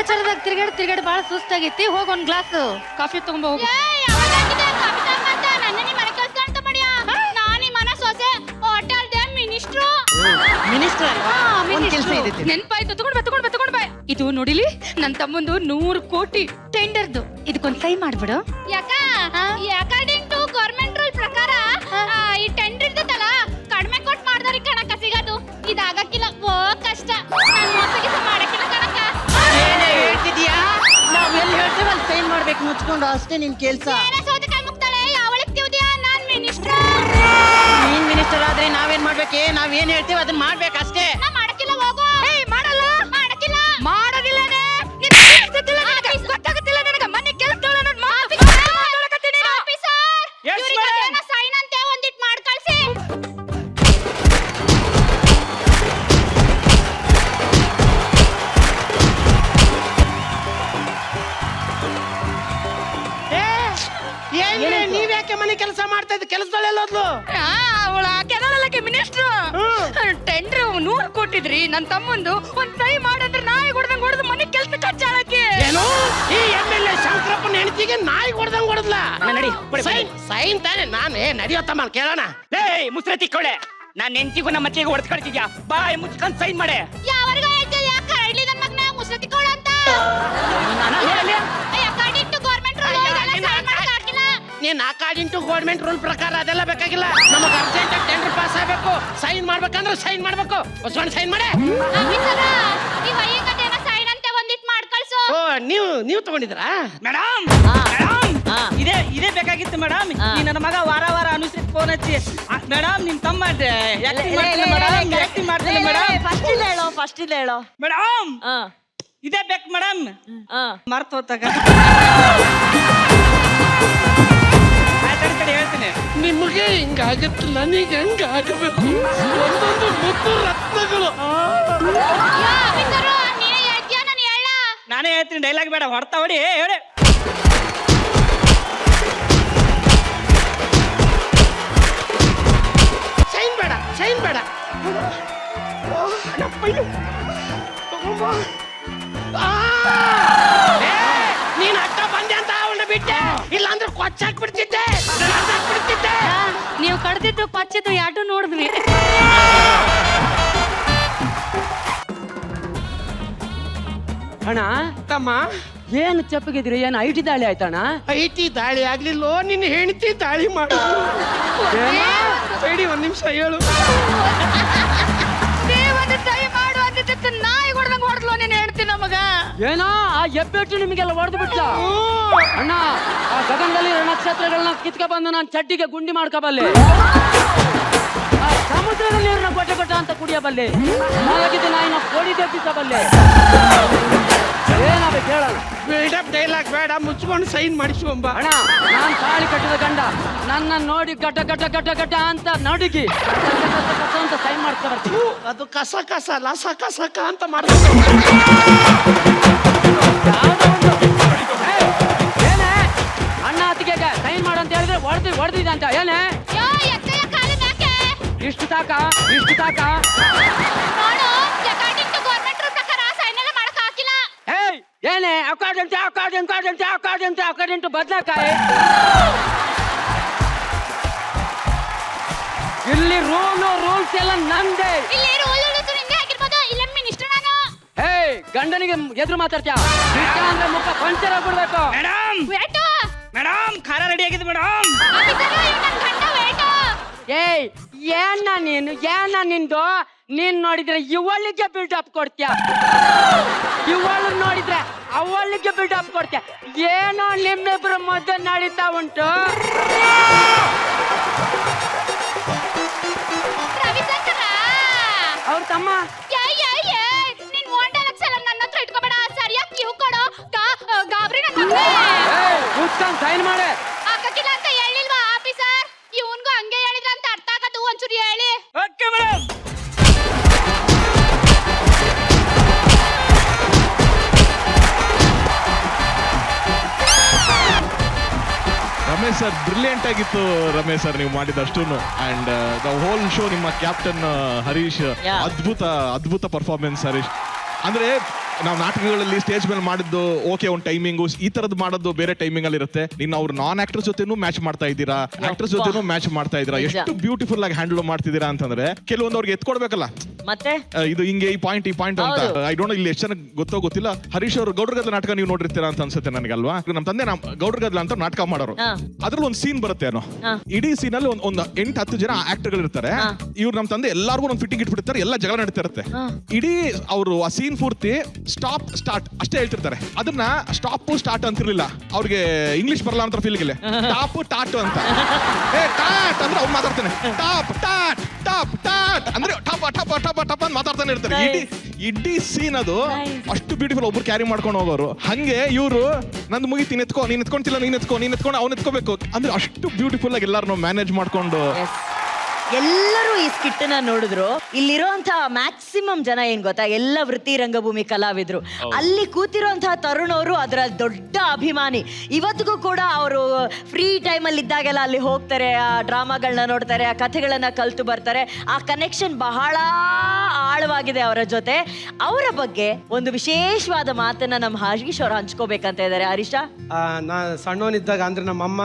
ಲೆಕ್ಕಾಚಾರದಾಗ ತಿರ್ಗಾಡಿ ಬಾಳ ಸುಸ್ತಾಗೈತಿ. ಹೋಗ ಒಂದ್ ಗ್ಲಾಸ್ ಕಾಫಿ ತಗೊಂಬ ಹೋಗು. ನೆನ್ಪಾಯ್ತು, ತಗೊಂಡ್ ಬಾ. ಇದು ನೋಡಿಲಿ, ನನ್ ತಮ್ಮಂದು 100 ಕೋಟಿ ಟೆಂಡರ್ದು. ಇದಕ್ಕೊಂದ್ ಸೈ ಮಾಡ್ಬಿಡು. ಅಕಾರ್ಡಿಂಗ್ ಟು ಗವರ್ನಮೆಂಟ್ ರೂಲ್ ಪ್ರಕಾರ ಈ ಟೆಂಡರ್ ಇರ್ತದಲ್ಲ ಕಡಿಮೆ ಕೊಟ್ಟು ಮಾಡ್ದಾರಿ ಕಣಕ ಸಿಗೋದು. ಇದಾಗಕ್ಕಿಲ್ಲ, ಓ ಕಷ್ಟ. ನಾನು ಮೋಸಗಿಸ ಮಾಡಕ್ಕಿಲ್ಲ ಕಣಕ. ಏನೇ ಹೇಳ್ತಿದ್ಯಾ? ನಾವ್ ಎಲ್ಲಿ ಹೇಳ್ತೇವೆ ಅಲ್ಲಿ ಸೈನ್ ಮಾಡ್ಬೇಕು ಮುಚ್ಕೊಂಡು, ಅಷ್ಟೇ ನಿನ್ ಕೆಲ್ಸ. ಸೌತೆಕಾಯಿ ಮುಕ್ತಾಳೆ ಯಾವಳಿಕ್ತಿವ್ದ್ಯಾ? ನಾನ್ ಮಿನಿಸ್ಟರ್. ನೀನ್ ಮಿನಿಸ್ಟರ್ ಆದ್ರೆ ನಾವೇನ್ ಮಾಡ್ಬೇಕೆ? ನಾವೇನ್ ಹೇಳ್ತೇವೆ ಅದನ್ನ ಮಾಡ್ಬೇಕು ಅಷ್ಟೇ. ನಾ ಮಾಡಕ್ಕಿಲ್ಲ, ಹೋಗು. ಮಾಡಲ್ಲ, ಮಾಡಕ್ಕಿಲ್ಲ, ಮಾಡೋದಿಲ್ಲನೇ. ಗೊತ್ತಾಗುತ್ತಿಲ್ಲ ನನಗ. ಮನೆ ಕೆಲಸದವಳ ಸೈನ್ ಅಂತೆ ಒಂದಿಟ್ ಮಾಡ್ ಕಳ್ಸಿ. ನೀವ್ ಯಾಕೆ ಮನೆ ಕೆಲಸ ಮಾಡ್ತಾ ಇದ್ದ? ಕೆಲಸದಲ್ಲೆಲ್ಲೋದ್ಲು? ಅವಳ ಕೆದಲಕ್ಕೆ ಮಿನಿಸ್ಟ್ರು ಟೆಂಡರ್ 100 ಕೊಟ್ಟಿದ್ರಿ. ನನ್ ತಮ್ಮಂದು ಒಂದ್ ಸೈ ಮಾಡಂದ್ರೆ ನಾಯಿ ಹೊಡೆದು ಮನೆ ಕೆಲಸ ಕಚ್ಚಾಳಕ್ಕೆ. ಏನು ಈ MLA ಶಂಕರಪ್ಪನ ಹೆಂಡತಿಗೆ ನಾಯಿ ಹೊಡೆದಂಗ್ ಹೊಡೆದ್ಲ? ಸೈನ್ ತಾನೆ. ನಾನೇ ನಡಿಯೋತ್ತಮ್ಮ ಕೇಳೋಣ. ಮುಸ್ರೆ ತಿಕ್ಕೊಳ್ಳೆ. ನಾನ್ ಹೆಂಡತಿಗೂ ನಮ್ಮ ಅಜ್ಜಿಗೂ ಹೊಡೆದ್ ಕಳ್ತಿದ್ಯಾ? ಬಾಯ್ ಮುಚ್ಕೊಂಡ್ ಸೈನ್ ಮಾಡೆ. ಯಾವರ್ಗ ಹೇಳ್ತಿದ್ಯಾ? ಯಾಕೆ ಹಳ್ಳಿ ನನ್ ಮಗನ ಮುಸ್ರತಿ ಕೊಡ ಅಂತ. According to government rule sign ಮಾಡಕ್ ಆಗಿಲ್ಲ. ನೀನ್ ಅಕಾರ್ಡಿಂಗ್ ಟು ಗವರ್ನಮೆಂಟ್ ರೂಲ್ ಪ್ರಕಾರ ಅದೆಲ್ಲ ಬೇಕಾಗಿಲ್ಲ. ನಮಗ್ ಅರ್ಜೆಂಟ್ ಟೆಂಡರ್ ಪಾಸ್ ಆಗ್ಬೇಕು. ಸೈನ್ ಮಾಡ್ಬೇಕಂದ್ರೆ ಸೈನ್ ಮಾಡ್ಬೇಕು. ಹೊಸವನ್ ಸೈನ್ ಮಾಡೆ. ಆಫೀಸರ ಈ ವೈಯಕ್ತಿಕ ಸೈನ್ ಅಂತೆ ಒಂದಿಟ್ ಮಾಡ್ ಕಳ್ಸು. ಓ ನೀವು ತಗೊಂಡಿದ್ರಾ? ಮೇಡಮ್ ಇದೇ ಬೇಕಾಗಿತ್ತು ಮೇಡಮ್. ಈ ನನ್ನ ಮಗ ವಾರ ಅನುಸರಿಸಿ ಫೋನ್ ಹಚ್ಚಿ ಮೇಡಮ್ ನಿಮ್ ತಮ್ಮ ಮಾಡ್ತೀನಿ ಮೇಡಮ್. ಫಸ್ಟ್ ಇಲ್ಲ ಹೇಳೋ ಮೇಡಮ್ ಇದೇ ಬೇಕು ಮೇಡಮ್. ಮರ್ತು ಹೋತಾಗ ಹೇಳ್ತೀನಿ. ನಿಮಗೆ ಹಿಂಗಾಗತ್ತೆ, ನನಗೆ ಹೆಂಗಾಗಬೇಕು? ಒಂದೊಂದು ಮುತ್ತು ರತ್ನಗಳು. ಆಫೀಸರ ನೀನೇ ಹೇಳ್ತೀಯಾ ನಾನು ಹೇಳ? ನಾನೇ ಹೇಳ್ತೀನಿ, ಡೈಲಾಗ್ ಬೇಡ, ಹೊಡ್ತಾ ಹೊಡಿ ಹೇಳಿ. ಸೈನ್ ಬೇಡ. ನೀನ್ ಅಕ್ಕ ಬಂದೆ ಅಂತ ಅವಳನ್ನ ಬಿಟ್ಟೆ, ಇಲ್ಲಾಂದ್ರೆ ಕೊಚ್ಚಾಕ್ಬಿಡ್ತಿದ್ದೆ. ನೀವು ಕಡ್ದಿದ್ದು ಪಚ್ಚಿದ್ದು ಯಾಟು ನೋಡಿದ್ವಿ. ಅಣ್ಣ ತಮ್ಮ ಏನು ಚಪ್ಪಗಿದ್ರಿ? ಏನು IT ದಾಳಿ ಆಯ್ತಣ್ಣ? IT ದಾಳಿ ಆಗ್ಲಿಲ್ಲೋ, ನಿನ್ನ ಹೆಂಡತಿ ದಾಳಿ ಮಾಡು. ಬೇಡಿ ಒಂದ್ ನಿಮಿಷ ಹೇಳು. ಒಂದು ಸೈ ಮಾಡು ಅಂದಿದ್ದಕ್ಕೆ ನಾಯಿ ಹೊಡೆದಂಗ್ ಹೊಡೆದ್ಲು. ನೀನ್ ಹೇಳ್ತೀನಿ ನಮಗ ಏನೋ ಆ ಎಬ್ಬೆಟ್ಟು ನಿಮಗೆಲ್ಲ ಹೊಡೆದು ಬಿಟ್ಟ ಅಣ್ಣ. ಆ ಗಗನದಲ್ಲಿ ನಕ್ಷತ್ರಗಳನ್ನ ಕಿತ್ಕ ಬಂದು ನಾನು ಚಡ್ಡಿಗೆ ಗುಂಡಿ ಮಾಡ್ಕೋಬಲ್ಲೆ. ಆ ಸಮುದ್ರದಲ್ಲಿ ನೀರನ್ನ ಗೊಟ್ಟ ಅಂತ ಕುಡಿಯಬಲ್ಲೆ. ಮಲಗಿದ ನಾಯಿನ ಕೋಡಿ ತೆಪ್ಪಿಸಬಲ್ಲೆ. ಏನಾಗಬೇಕು ಹೇಳಲ್ಲ. ಬಿಲ್ಡಪ್ ಡೈಲಾಗ್ ಬೇಡ, ಮುಚ್ಕೊಂಡು ಸೈನ್ ಮಾಡಿಸುವಂಬ. ಅಣ್ಣ ನಾನ್ ತಾಳಿ ಕಟ್ಟಿದ ಗಂಡ ನನ್ನ ನೋಡಿ ಗಟ್ಟ ಅಂತ ನಡುಗಿ ಅಂತ ಸೈನ್ ಮಾಡ್ತಾ ಬರ್ತೀನಿ. ಅದು ಕಸ ಲಸ ಅಂತ ಮಾಡ್ತಾರೆ. ಏನೇ ಅಣ್ಣ ಅತ್ತಿಗೆ ಸೈನ್ ಮಾಡಂತ ಹೇಳಿದ್ರೆ ಹೊಡೆದಿದ್ದ ಅಂತ ಏನೇ? ಇಷ್ಟು ತಾಕ ನೋಡು, ಅಕಾರ್ಡಿಂಗ್ ಟು ಗವರ್ನಮೆಂಟ್ ರೂಲ್ ಪ್ರಕಾರ ಸೈನ್ ಎಲ್ಲ ಮಾಡಕ್ ಆಗಿಲ್ಲ. ಏನೇ ಅಕಾರ್ಡಿಂಗ್ ಟು ಬದಲಾಕಾಯಿ. ಇಲ್ಲಿ ರೂಲ್ಸ್ ಎಲ್ಲ ನಂದೇ. ಇಲ್ಲಿ ರೂಲ್ ನಿಂದೆ ಆಗಿರ್ಬೋದು. ಇಲ್ಲ ಮಿನಿಸ್ಟರ್ ನಾನು. ಗಂಡನಿಗೆ ಎದುರು ಮಾತಾಡ್ತೀಯ ಅಂದ್ರೆ ಮುಖ ಪಂಚರ್ ಆಗ್ಬಿಡ್ಬೇಕು. ಮೇಡಮ್ ಖಾರ ರೆಡಿ ಆಗಿದೆ ಮೇಡಮ್. ಏನ ನಿಂದು? ನೀನ್ ನೋಡಿದ್ರೆ ಇವಳಿಗೆ ಬಿಲ್ಡಪ್ ಕೊಡ್ತೀಯ, ಇವಳು ನೋಡಿದ್ರೆ ಅವಳಿಗೆ ಬಿಲ್ಡಪ್ ಕೊಡ್ತೀಯ. ಏನೋ ನಿಮ್ಮಿಬ್ರು ಮಧ್ಯೆ ನಡೀತಾ ಉಂಟು. ಅವ್ರ ತಮ್ಮ ನೀನ್ ನನ್ನ ಹತ್ರ ಇಟ್ಕೋಬೇಡ. ಸರಿಯಾಗಿ ಕ್ಯೂ ಕೊಡು. ಗಾಬರಿ ಸೈನ್ ಮಾಡೆ. ಹಾಕಿಲ್ಲ ಅಂತ ಹೇಳಿಲ್ವಾ ಆಫೀಸರ್? ಇವನ್ಗೂ ಹಂಗೆ ಹೇಳಿದ್ರ ಅಂತ ಅರ್ಥ ಆಗದು. ಒಂಚೂರು ಹೇಳಿ. Okay madam. Ramesh sir brilliant ಆಗಿತ್ತು. ರಮೇಶ್ ಸರ್ ನೀವು ಮಾಡಿದಷ್ಟು ಅಂಡ್ ದ ಹೋಲ್ ಶೋ ನಿಮ್ಮ ಕ್ಯಾಪ್ಟನ್ ಹರೀಶ್ ಅದ್ಭುತ ಪರ್ಫಾರ್ಮೆನ್ಸ್ ಹರೀಶ್. ಅಂದ್ರೆ ನಾವು ನಾಟಕಗಳಲ್ಲಿ ಸ್ಟೇಜ್ ಮೇಲೆ ಮಾಡಿದ್ದು ಓಕೆ ಒಂದು ಟೈಮಿಂಗು ಈ ತರದ್ದು ಮಾಡೋದು ಬೇರೆ ಟೈಮಿಂಗ್ ಅಲ್ಲಿ ಇರುತ್ತೆ. ನೀನು ಅವ್ರು ನಾನ್ ಆಕ್ಟರ್ ಜೊತೆನೂ ಮ್ಯಾಚ್ ಮಾಡ್ತಾ ಇದ್ದೀರಾ, ಆಕ್ಟರ್ಸ್ ಜೊತೆನೂ ಮ್ಯಾಚ್ ಮಾಡ್ತಾ ಇದ್ದೀರಾ. ಎಷ್ಟು ಬ್ಯೂಟಿಫುಲ್ ಆಗಿ ಹ್ಯಾಂಡಲ್ ಮಾಡ್ತಿದ್ದೀರಾ ಅಂತಂದ್ರೆ ಕೆಲವೊಂದು ಅವ್ರಿಗೆ ಎತ್ಕೊಡ್ಬೇಕಲ್ಲ, ಮತ್ತೆ ಇದು ಹಿಂಗೆ ಈ ಪಾಯಿಂಟ್ ಅಂತ. ಐ ಡೋಂಟ್ ನೋ ಇಲ್ಲಿ ಎಷ್ಟು ಜನ ಗೊತ್ತೋ ಗೊತ್ತಿಲ್ಲ. ಹರೀಶ್ ಅವರು ಗೌಡ್ರ ಗದ್ದಲ ನಾಟಕ ನೀವು ನೋಡಿರ್ತೀರಾ ಅಂತ ಅನ್ಸುತ್ತೆ ನನಗಲ್ವಾ. ನಮ್ಮ ತಂದೆ ಗೌಡ್ರ ಗದ್ದಲ ಅಂತ ನಾಟಕ ಮಾಡೋರು. ಅದ್ರಲ್ಲಿ ಒಂದು ಸೀನ್ ಬರುತ್ತೆ ಏನೋ, ಇಡೀ ಸೀನ್ ಅಲ್ಲಿ ಒಂದು 8-10 ಜನ ಆಕ್ಟರ್ಗಳು ಇರ್ತಾರೆ. ಇವ್ರು ನಮ್ಮ ತಂದೆ ಎಲ್ಲಾರ್ಗು ಒಂದು ಫಿಟ್ಟಿಂಗ್ ಇಟ್ಬಿಡ್ತಾರೆ, ಎಲ್ಲ ಜಗಳ ನಡೀತಾ ಇರುತ್ತೆ. ಇಡೀ ಅವರು ಆ ಸೀನ್ ಪೂರ್ತಿ ಸ್ಟಾಪ್ ಸ್ಟಾರ್ಟ್ ಅಷ್ಟೇ ಹೇಳ್ತಿರ್ತಾರೆ. ಅದನ್ನ ಸ್ಟಾಪ್ ಸ್ಟಾರ್ಟ್ ಅಂತಿರ್ಲಿಲ್ಲ ಅವ್ರಿಗೆ, ಇಂಗ್ಲಿಷ್ ಬರಲ್ಲ ಅಂತ ಫೀಲ್ಗೆ ಟಾಪ್ ಟಾಟ್ ಅಂತ. ಟಾಟ್ ಅಂದ್ರೆ ಅವ್ರು ಮಾತಾಡ್ತಾನೆ, ಟಾಪ್ ಟಾಟ್ ಟಾಪ್ ಟಾಟ್ ಅಂದ್ರೆ ಟಪ್ ಟಪ್ ಟಪ್ ಟಪ್ ಅಂತ ಮಾತಾಡ್ತಾನೆ ಇರ್ತಾರೆ. ಇಡೀ ಸೀನ್ ಅದು ಅಷ್ಟು ಬ್ಯೂಟಿಫುಲ್, ಒಬ್ರು ಕ್ಯಾರಿ ಮಾಡ್ಕೊಂಡು ಹೋಗೋರು. ಹಂಗೆ ಇವರು ನಂದು ಮುಗಿತಿ, ನೀನ್ ಎತ್ಕೊಂತಿಲ್ಲ, ನೀನ್ ಎತ್ಕೊಂಡು ಅವ್ನು ಎತ್ಕೋಬೇಕು ಅಂದ್ರೆ ಅಷ್ಟು ಬ್ಯೂಟಿಫುಲ್ ಆಗಿ ಎಲ್ಲಾರು ಮ್ಯಾನೇಜ್ ಮಾಡ್ಕೊಂಡು. ಎಲ್ಲರೂ ಈ ಸ್ಕಿಟ್ ನ ನೋಡಿದ್ರು. ಇಲ್ಲಿರುವಂತಹ ಮ್ಯಾಕ್ಸಿಮಮ್ ಜನ ಏನ್ ಗೊತ್ತಾ, ಎಲ್ಲ ವೃತ್ತಿ ರಂಗಭೂಮಿ ಕಲಾವಿದ್ರು. ಅಲ್ಲಿ ಕೂತಿರುವಂತಹ ತರುಣ್ ಅವರು ಅದರ ದೊಡ್ಡ ಅಭಿಮಾನಿ. ಇವತ್ತಿಗೂ ಕೂಡ ಅವರು ಫ್ರೀ ಟೈಮ್ ಅಲ್ಲಿ ಇದ್ದಾಗೆಲ್ಲ ಅಲ್ಲಿ ಹೋಗ್ತಾರೆ, ಆ ಡ್ರಾಮಾಗಳನ್ನ ನೋಡ್ತಾರೆ, ಆ ಕಥೆಗಳನ್ನ ಕಲ್ತು ಬರ್ತಾರೆ. ಆ ಕನೆಕ್ಷನ್ ಬಹಳ ಆಳವಾಗಿದೆ ಅವರ ಜೊತೆ. ಅವರ ಬಗ್ಗೆ ಒಂದು ವಿಶೇಷವಾದ ಮಾತನ್ನ ನಮ್ಮ ಹರೀಶ್ ಅವರು ಹಂಚ್ಕೋಬೇಕಂತ ಇದ್ದಾರೆ. ಹರೀಶ, ನಾ ಸಣ್ಣವನಿದ್ದಾಗ ಅಂದ್ರೆ ನಮ್ಮಮ್ಮ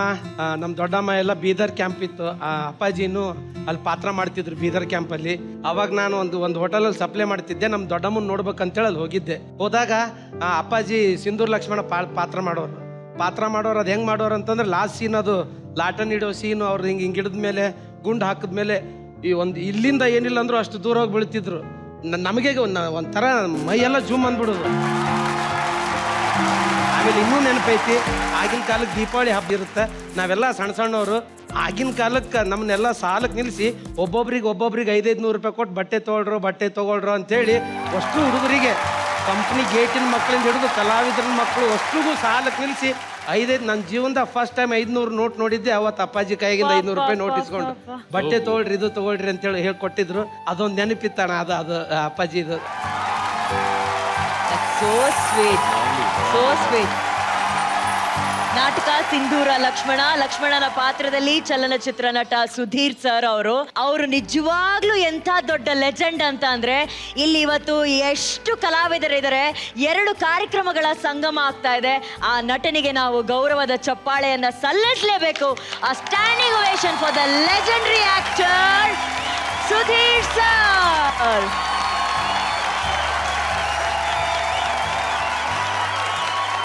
ನಮ್ಮ ದೊಡ್ಡಮ್ಮ ಎಲ್ಲ ಬೀದರ್ ಕ್ಯಾಂಪ್ ಇತ್ತು. ಅಪ್ಪಾಜಿನೂ ಅಲ್ಲಿ ಪಾತ್ರ ಮಾಡ್ತಿದ್ರು ಬೀದರ್ ಕ್ಯಾಂಪ್ ಅಲ್ಲಿ. ಅವಾಗ ನಾನು ಒಂದು ಹೋಟೆಲಲ್ಲಿ ಸಪ್ಲೈ ಮಾಡ್ತಿದ್ದೆ. ನಮ್ಮ ದೊಡ್ಡಮ್ಮನ ನೋಡ್ಬೇಕಂತೇಳಿ ಅಲ್ಲಿ ಹೋಗಿದ್ದೆ. ಹೋದಾಗ ಅಪ್ಪಾಜಿ ಸಿಂಧೂರ್ ಲಕ್ಷ್ಮಣ ಪಾತ್ರ ಮಾಡೋರು. ಅದು ಹೆಂಗ್ ಮಾಡೋರು ಅಂತಂದ್ರೆ ಲಾಸ್ಟ್ ಸೀನ್, ಅದು ಲಾಟನ್ ಇಡೋ ಸೀನು. ಅವ್ರು ಹಿಂಗೆ ಹಿಡಿದ ಮೇಲೆ ಗುಂಡು ಹಾಕಿದ್ಮೇಲೆ ಇಲ್ಲಿಂದ ಏನಿಲ್ಲ ಅಂದ್ರೂ ಅಷ್ಟು ದೂರ ಹೋಗಿ ಬೀಳ್ತಿದ್ರು. ನಮಗೆ ಒಂಥರ ಮೈಯೆಲ್ಲ ಜೂಮ್ ಅಂದ್ಬಿಡೋದು. ಆಮೇಲೆ ಇನ್ನೂ ನೆನಪೈತಿ, ಆಗಿನ ಕಾಲಕ್ಕೆ ದೀಪಾವಳಿ ಹಬ್ಬ ಇರುತ್ತೆ. ನಾವೆಲ್ಲ ಸಣ್ಣವರು ಆಗಿನ ಕಾಲಕ್ಕೆ ನಮ್ಮನ್ನೆಲ್ಲ ಸಾಲಕ್ಕೆ ನಿಲ್ಲಿಸಿ ಒಬ್ಬೊಬ್ರಿಗೆ 500-500 ರೂಪಾಯಿ ಕೊಟ್ಟು ಬಟ್ಟೆ ತೊಗೊಳ್ರು ಅಂತೇಳಿ ಅಷ್ಟು ಹುಡುಗರಿಗೆ, ಕಂಪ್ನಿ ಗೇಟಿನ ಮಕ್ಕಳಿಂದ ಹಿಡಿದು ಕಲಾವಿದ್ರ ಮಕ್ಕಳು ಅಷ್ಟಿಗೂ ಸಾಲಕ್ಕೆ ನಿಲ್ಲಿಸಿ ನನ್ನ ಜೀವನದ ಫಸ್ಟ್ ಟೈಮ್ 500 ನೋಟ್ ನೋಡಿದ್ದೆ. ಅವತ್ತು ಅಪ್ಪಾಜಿ ಕೈಗಿಂದ 500 ರೂಪಾಯಿ ನೋಟ್ ಇಸ್ಕೊಂಡು ಬಟ್ಟೆ ತೊಗೊಳ್ರಿ, ಇದು ತೊಗೊಳ್ರಿ ಅಂತೇಳಿ ಹೇಳ್ಕೊಟ್ಟಿದ್ರು. ಅದೊಂದು ನೆನಪಿತ್ತಣ, ಅದು ಅಪ್ಪಾಜಿದು. So sweet. ನಾಟಕ ಸಿಂಧೂರ ಲಕ್ಷ್ಮಣನ ಪಾತ್ರದಲ್ಲಿ ಚಲನಚಿತ್ರ ನಟ ಸುಧೀರ್ ಸರ್ ಅವರು ನಿಜವಾಗ್ಲೂ ಎಂಥ ದೊಡ್ಡ ಲೆಜೆಂಡ್ ಅಂತ ಅಂದ್ರೆ, ಇಲ್ಲಿ ಇವತ್ತು ಎಷ್ಟು ಕಲಾವಿದರಿದ್ದಾರೆ, 2 ಕಾರ್ಯಕ್ರಮಗಳ ಸಂಗಮ ಆಗ್ತಾ ಇದೆ. ಆ ನಟನಿಗೆ ನಾವು ಗೌರವದ ಚಪ್ಪಾಳೆಯನ್ನ ಸಲ್ಲಿಸಲೇಬೇಕು. ಆ standing ovation for the legendary actor Sudhir sir.